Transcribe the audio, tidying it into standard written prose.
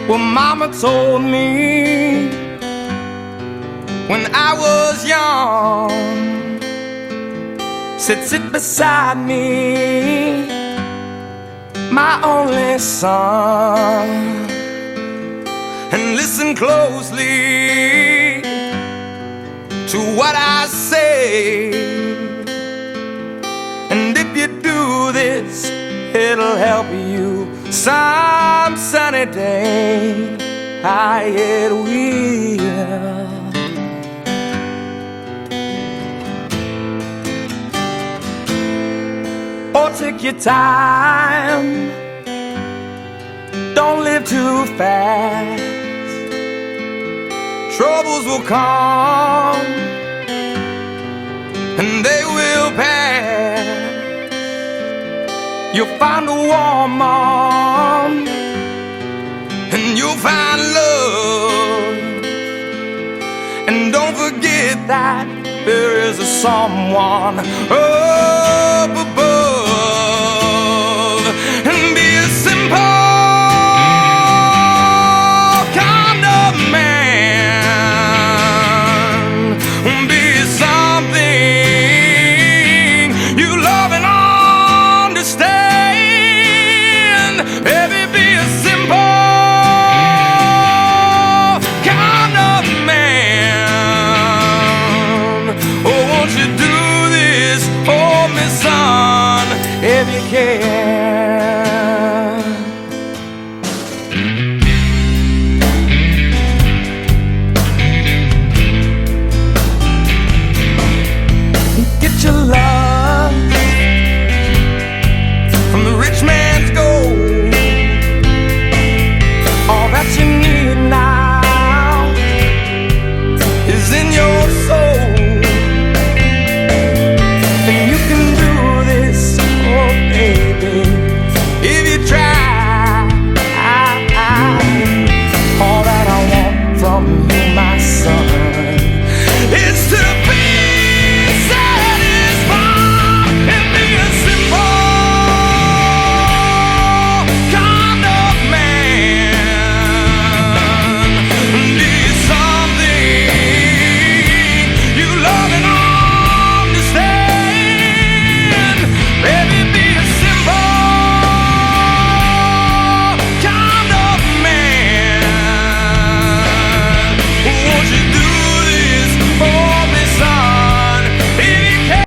Well, Mama told me when I was young, said sit beside me, my only son, and listen closely to what I say. And if you do this, it'll help you some sunny day. It will. Oh, take your time, don't live too fast. Troubles will come and they will pass. You'll find a warm arm and you'll find love. And don't forget that there is a someone up above. And be a simple kind of man. Be something you love and understand. Baby, be a simple kind of man. Oh, won't you do this for me, son, if you can? Get your love